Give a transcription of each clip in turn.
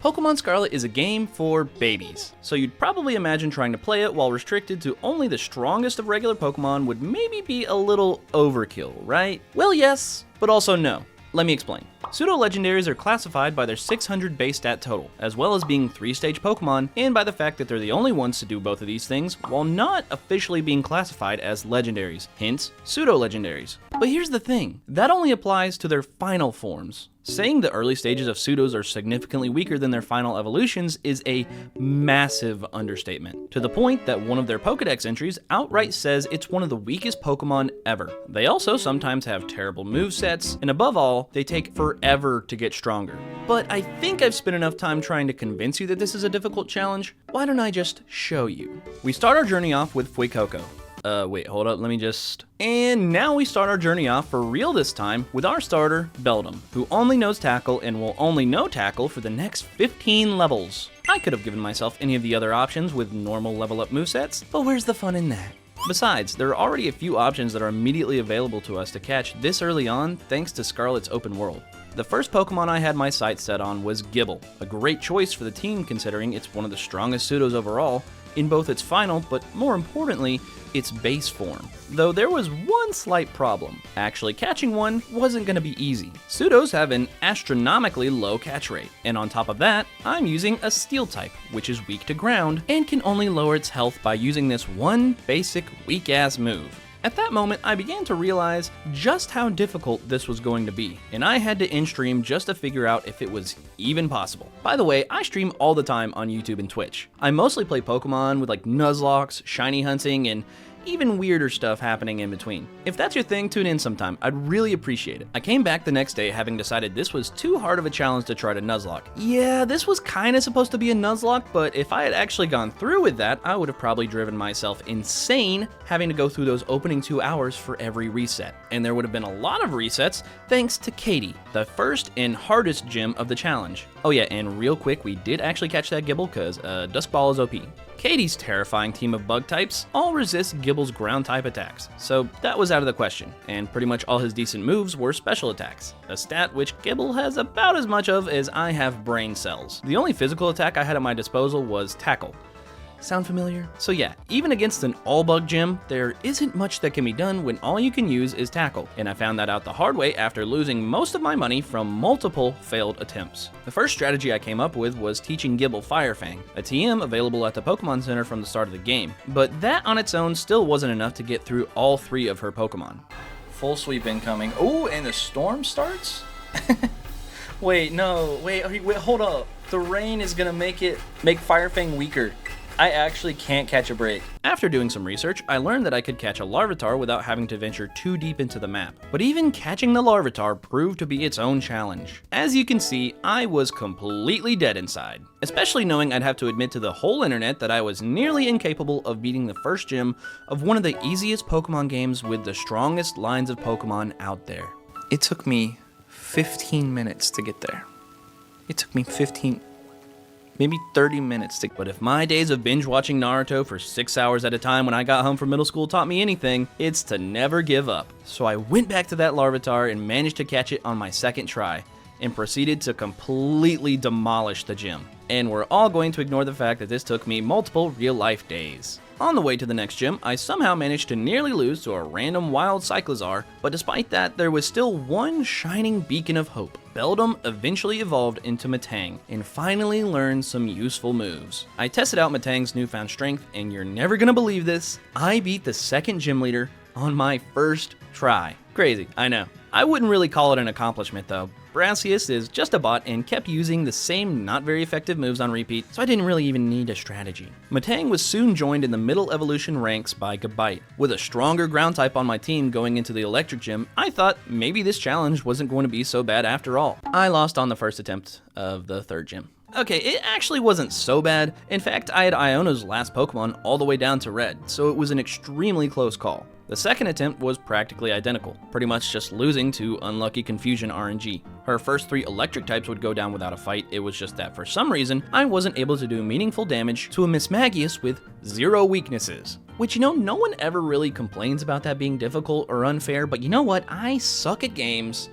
Pokemon Scarlet is a game for babies, so you'd probably imagine trying to play it while restricted to only the strongest of regular Pokemon would maybe be a little overkill, right? Well, yes, but also no. Let me explain. Pseudo Legendaries are classified by their 600 base stat total, as well as being 3-stage Pokemon, and by the fact that they're the only ones to do both of these things, while not officially being classified as Legendaries, hence Pseudo Legendaries. But here's the thing, that only applies to their final forms. Saying the early stages of Pseudos are significantly weaker than their final evolutions is a massive understatement, to the point that one of their Pokedex entries outright says it's one of the weakest Pokemon ever. They also sometimes have terrible movesets, and above all, they take forever to get stronger. But I think I've spent enough time trying to convince you that this is a difficult challenge. Why don't I just show you? We start our journey off with Fuecoco. Wait, hold up, And now we start our journey off for real this time with our starter, Beldum, who only knows Tackle and will only know Tackle for the next 15 levels. I could have given myself any of the other options with normal level up movesets, but where's the fun in that? Besides, there are already a few options that are immediately available to us to catch this early on thanks to Scarlet's open world. The first Pokemon I had my sights set on was Gible, a great choice for the team considering it's one of the strongest Pseudos overall, in both its final, but more importantly, its base form. Though there was one slight problem. Actually catching one wasn't going to be easy. Pseudos have an astronomically low catch rate, and on top of that, I'm using a Steel type, which is weak to ground, and can only lower its health by using this one basic weak-ass move. At that moment, I began to realize just how difficult this was going to be, and I had to in-stream just to figure out if it was even possible. By the way, I stream all the time on YouTube and Twitch. I mostly play Pokemon with like nuzlocks, shiny hunting, and even weirder stuff happening in between. If that's your thing, tune in sometime. I'd really appreciate it. I came back the next day having decided this was too hard of a challenge to try to nuzlocke. Yeah, this was kinda supposed to be a nuzlocke, but if I had actually gone through with that, I would have probably driven myself insane having to go through those opening 2 hours for every reset. And there would have been a lot of resets thanks to Katie, the first and hardest gym of the challenge. Oh yeah, and real quick, we did actually catch that Gible because Dusk Ball is OP. Katie's terrifying team of bug types all resist Gible's ground type attacks, so that was out of the question, and pretty much all his decent moves were special attacks, a stat which Gible has about as much of as I have brain cells. The only physical attack I had at my disposal was Tackle. Sound familiar? So yeah, even against an all-bug gym, there isn't much that can be done when all you can use is Tackle, and I found that out the hard way after losing most of my money from multiple failed attempts. The first strategy I came up with was teaching Gible Fire Fang, a TM available at the Pokemon Center from the start of the game, but that on its own still wasn't enough to get through all 3 of her Pokemon. Full sweep incoming. Oh, and the storm starts? Wait, hold up. The rain is gonna make Fire Fang weaker. I actually can't catch a break. After doing some research, I learned that I could catch a Larvitar without having to venture too deep into the map. But even catching the Larvitar proved to be its own challenge. As you can see, I was completely dead inside. Especially knowing I'd have to admit to the whole internet that I was nearly incapable of beating the first gym of one of the easiest Pokemon games with the strongest lines of Pokemon out there. It took me 15 minutes to get there. It took me maybe 30 minutes to. But if my days of binge watching Naruto for 6 hours at a time when I got home from middle school taught me anything, it's to never give up. So I went back to that Larvitar and managed to catch it on my second try, and proceeded to completely demolish the gym. And we're all going to ignore the fact that this took me multiple real-life days. On the way to the next gym, I somehow managed to nearly lose to a random wild Cyclizar, but despite that, there was still one shining beacon of hope. Beldum eventually evolved into Metang, and finally learned some useful moves. I tested out Metang's newfound strength, and you're never gonna believe this, I beat the second gym leader on my first try. Crazy, I know. I wouldn't really call it an accomplishment though. Brassius is just a bot and kept using the same not very effective moves on repeat, so I didn't really even need a strategy. Metang was soon joined in the middle evolution ranks by Gabite. With a stronger ground type on my team going into the electric gym, I thought maybe this challenge wasn't going to be so bad after all. I lost on the first attempt of the third gym. Okay, it actually wasn't so bad. In fact, I had Iono's last Pokemon all the way down to red, so it was an extremely close call. The second attempt was practically identical, pretty much just losing to unlucky Confusion RNG. Her first 3 electric types would go down without a fight, it was just that for some reason, I wasn't able to do meaningful damage to a Mismagius with 0 weaknesses. Which, you know, no one ever really complains about that being difficult or unfair, but you know what, I suck at games,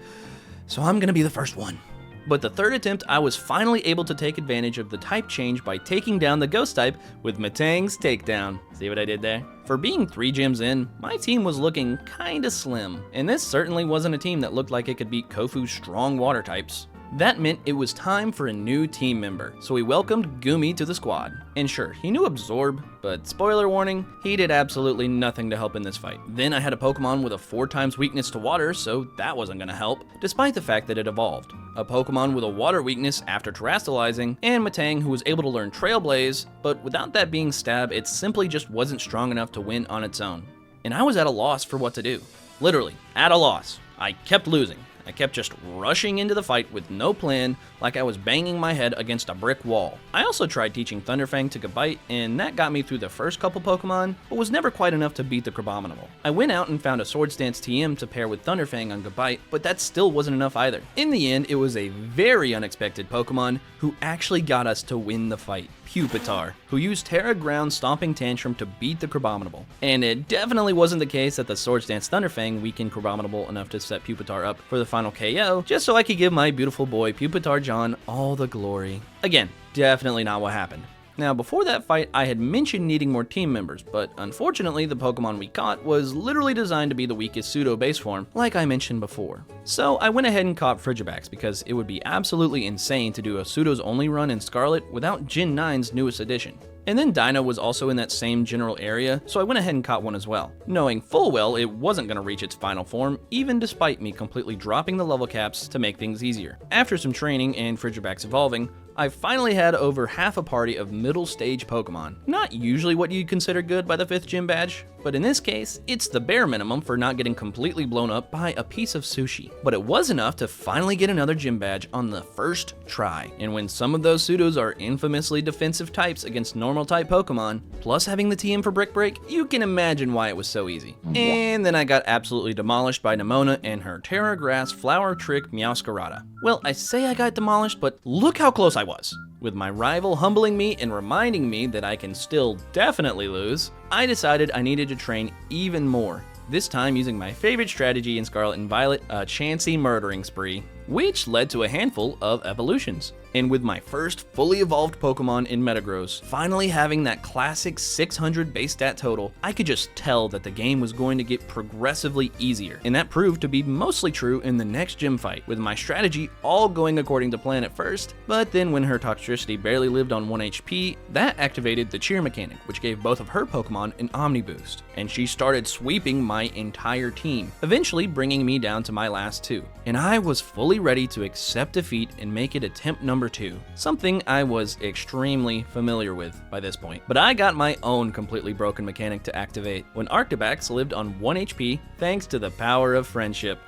so I'm gonna be the first one. But the third attempt, I was finally able to take advantage of the type change by taking down the ghost type with Metang's takedown. See what I did there? For being 3 gyms in, my team was looking kinda slim, and this certainly wasn't a team that looked like it could beat Kofu's strong water types. That meant it was time for a new team member, so we welcomed Gumi to the squad. And sure, he knew Absorb, but spoiler warning, he did absolutely nothing to help in this fight. Then I had a Pokemon with a 4 times weakness to water, so that wasn't gonna help, despite the fact that it evolved. A Pokemon with a water weakness after terastallizing, and Metang who was able to learn Trail Blaze, but without that being Stab, it simply just wasn't strong enough to win on its own. And I was at a loss for what to do. Literally, at a loss. I kept losing. I kept just rushing into the fight with no plan, like I was banging my head against a brick wall. I also tried teaching Thunderfang to Gabite, and that got me through the first couple Pokemon, but was never quite enough to beat the Crabominable. I went out and found a Swords Dance TM to pair with Thunderfang on Gabite, but that still wasn't enough either. In the end, it was a very unexpected Pokemon who actually got us to win the fight. Pupitar, who used Terra Ground Stomping Tantrum to beat the Crabominable. And it definitely wasn't the case that the Swords Dance Thunderfang weakened Crabominable enough to set Pupitar up for the final KO, just so I could give my beautiful boy Pupitar John all the glory. Again, definitely not what happened. Now, before that fight, I had mentioned needing more team members, but unfortunately the Pokemon we caught was literally designed to be the weakest Pseudo base form, like I mentioned before. So I went ahead and caught Frigibax because it would be absolutely insane to do a Pseudo's only run in Scarlet without Gen 9's newest edition. And then Dino was also in that same general area, so I went ahead and caught one as well, knowing full well it wasn't going to reach its final form, even despite me completely dropping the level caps to make things easier. After some training and Frigibax evolving, I finally had over half a party of middle stage Pokemon. Not usually what you'd consider good by the 5th gym badge, but in this case, it's the bare minimum for not getting completely blown up by a piece of sushi. But it was enough to finally get another gym badge on the first try. And when some of those Pseudos are infamously defensive types against normal type Pokemon, plus having the TM for Brick Break, you can imagine why it was so easy. And then I got absolutely demolished by Nemona and her Terra Grass Flower Trick Meowscarada. Well, I say I got demolished, but look how close I was. With my rival humbling me and reminding me that I can still definitely lose, I decided I needed to train even more. This time using my favorite strategy in Scarlet and Violet, a chancy murdering spree, which led to a handful of evolutions. And with my first fully evolved Pokemon in Metagross finally having that classic 600 base stat total, I could just tell that the game was going to get progressively easier. And that proved to be mostly true in the next gym fight, with my strategy all going according to plan at first, but then when her Toxtricity barely lived on 1 HP, that activated the cheer mechanic, which gave both of her Pokemon an Omni Boost. And she started sweeping my entire team, eventually bringing me down to my last 2. And I was fully ready to accept defeat and make it attempt number 2, something I was extremely familiar with by this point. But I got my own completely broken mechanic to activate when Arctibax lived on 1 HP thanks to the power of friendship.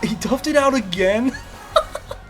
He toughed it out again?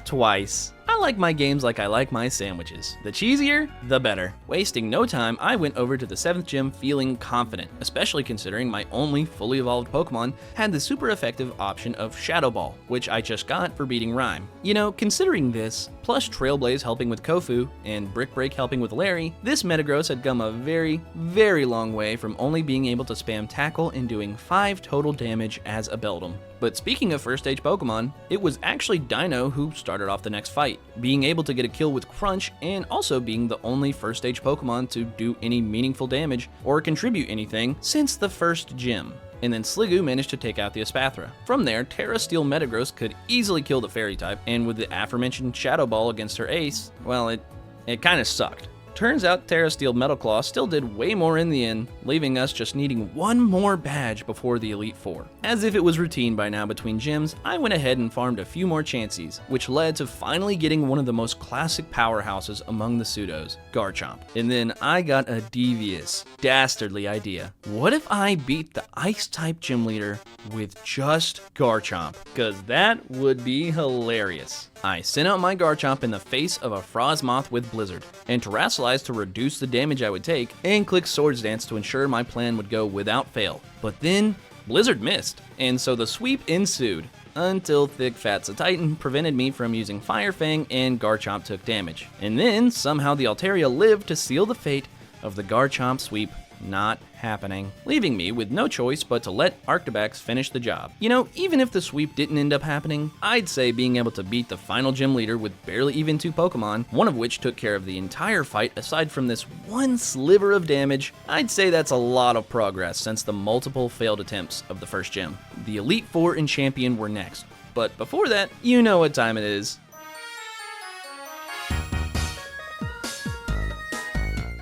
Twice. I like my games like I like my sandwiches. The cheesier, the better. Wasting no time, I went over to the 7th gym feeling confident, especially considering my only fully evolved Pokemon had the super effective option of Shadow Ball, which I just got for beating Rhyme. You know, considering this, plus Trailblaze helping with Kofu, and Brick Break helping with Larry, this Metagross had come a very, very long way from only being able to spam Tackle and doing 5 total damage as a Beldum. But speaking of first stage Pokemon, it was actually Dino who started off the next fight, being able to get a kill with Crunch and also being the only first stage Pokemon to do any meaningful damage or contribute anything since the first gym. And then Sliggoo managed to take out the Espathra. From there, Terra Steel Metagross could easily kill the Fairy type, and with the aforementioned Shadow Ball against her ace, well, it kinda sucked. Turns out Terra Steel Metal Claw still did way more in the end, leaving us just needing one more badge before the Elite Four. As if it was routine by now between gyms, I went ahead and farmed a few more Chanseys, which led to finally getting one of the most classic powerhouses among the Pseudos, Garchomp. And then I got a devious, dastardly idea. What if I beat the Ice-type gym leader with just Garchomp? Cause that would be hilarious. I sent out my Garchomp in the face of a Frostmoth with Blizzard, and Terrassalized to reduce the damage I would take, and clicked Swords Dance to ensure my plan would go without fail. But then, Blizzard missed, and so the sweep ensued, until Thick Fat's a Titan prevented me from using Fire Fang and Garchomp took damage. And then, somehow the Altaria lived to seal the fate of the Garchomp sweep not happening, leaving me with no choice but to let Arctobax finish the job. You know, even if the sweep didn't end up happening, I'd say being able to beat the final gym leader with barely even 2 Pokemon, one of which took care of the entire fight aside from this one sliver of damage, I'd say that's a lot of progress since the multiple failed attempts of the first gym. The Elite Four and Champion were next, but before that, you know what time it is.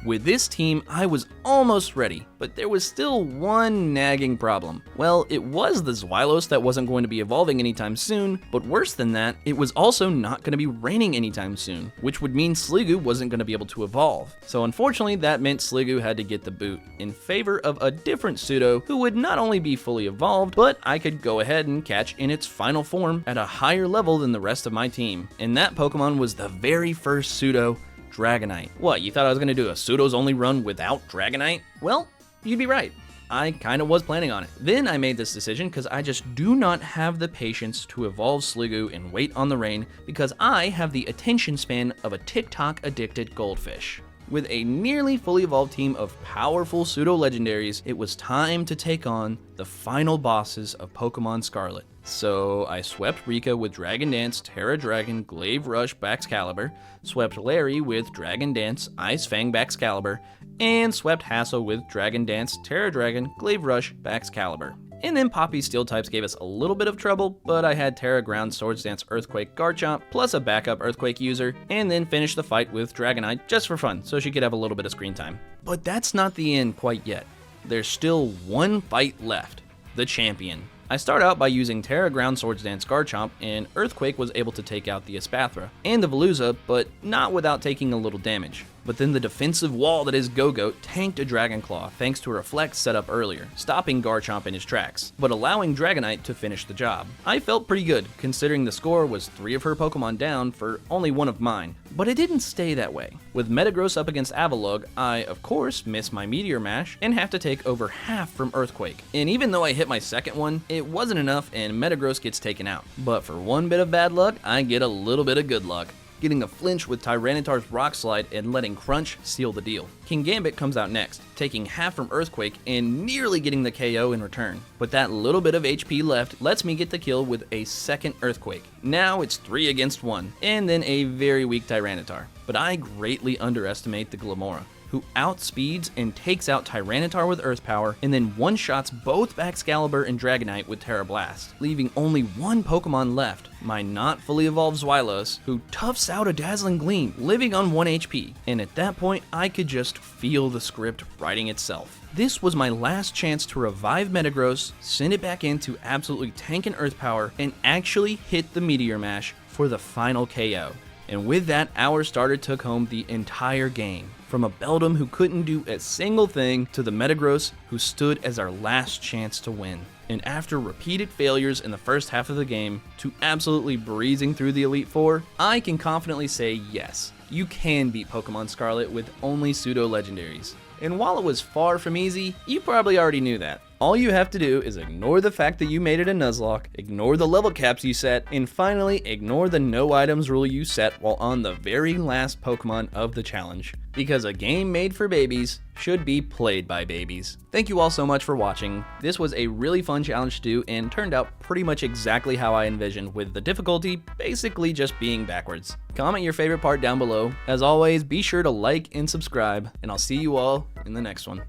With this team, I was almost ready, but there was still one nagging problem. Well, it was the Zweilous that wasn't going to be evolving anytime soon, but worse than that, it was also not going to be raining anytime soon, which would mean Sliggoo wasn't going to be able to evolve. So unfortunately, that meant Sliggoo had to get the boot in favor of a different Pseudo who would not only be fully evolved, but I could go ahead and catch in its final form at a higher level than the rest of my team. And that Pokemon was the very first Pseudo, Dragonite. What, you thought I was going to do a Pseudo's only run without Dragonite? Well, you'd be right. I kind of was planning on it. Then I made this decision because I just do not have the patience to evolve Sliggoo and wait on the rain because I have the attention span of a TikTok addicted goldfish. With a nearly fully evolved team of powerful Pseudo Legendaries, it was time to take on the final bosses of Pokemon Scarlet. So I swept Rika with Dragon Dance, Terra Dragon, Glaive Rush, Baxcalibur, swept Larry with Dragon Dance, Ice Fang, Baxcalibur, and swept Hassel with Dragon Dance, Terra Dragon, Glaive Rush, Baxcalibur. And then Poppy's Steel types gave us a little bit of trouble, but I had Terra Ground, Swords Dance, Earthquake, Garchomp, plus a backup Earthquake user, and then finished the fight with Dragonite just for fun, so she could have a little bit of screen time. But that's not the end quite yet. There's still one fight left, the champion. I start out by using Terra Ground, Swords Dance, Garchomp, and Earthquake was able to take out the Espathra and the Veluza, but not without taking a little damage. But then the defensive wall that is Go-Goat tanked a Dragon Claw thanks to a Reflect set up earlier, stopping Garchomp in his tracks, but allowing Dragonite to finish the job. I felt pretty good, considering the score was 3 of her Pokemon down for only 1 of mine. But it didn't stay that way. With Metagross up against Avalugg, I, of course, miss my Meteor Mash and have to take over half from Earthquake. And even though I hit my second one, it wasn't enough and Metagross gets taken out. But for one bit of bad luck, I get a little bit of good luck, getting a flinch with Tyranitar's Rock Slide and letting Crunch seal the deal. Kingambit comes out next, taking half from Earthquake and nearly getting the KO in return. But that little bit of HP left lets me get the kill with a second Earthquake. Now it's 3 against 1, and then a very weak Tyranitar. But I greatly underestimate the Glimmora, who outspeeds and takes out Tyranitar with Earth Power, and then one-shots both Baxcalibur and Dragonite with Terra Blast, leaving only one Pokemon left, my not fully evolved Zweilous, who toughs out a Dazzling Gleam, living on 1 HP, and at that point I could just feel the script writing itself. This was my last chance to revive Metagross, send it back in to absolutely tank an Earth Power, and actually hit the Meteor Mash for the final KO. And with that, our starter took home the entire game. From a Beldum who couldn't do a single thing to the Metagross who stood as our last chance to win. And after repeated failures in the first half of the game, to absolutely breezing through the Elite Four, I can confidently say yes, you can beat Pokemon Scarlet with only Pseudo Legendaries. And while it was far from easy, you probably already knew that. All you have to do is ignore the fact that you made it a nuzlocke, ignore the level caps you set, and finally ignore the no items rule you set while on the very last Pokemon of the challenge. Because a game made for babies should be played by babies. Thank you all so much for watching. This was a really fun challenge to do and turned out pretty much exactly how I envisioned, with the difficulty basically just being backwards. Comment your favorite part down below. As always, be sure to like and subscribe, and I'll see you all in the next one.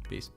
Peace.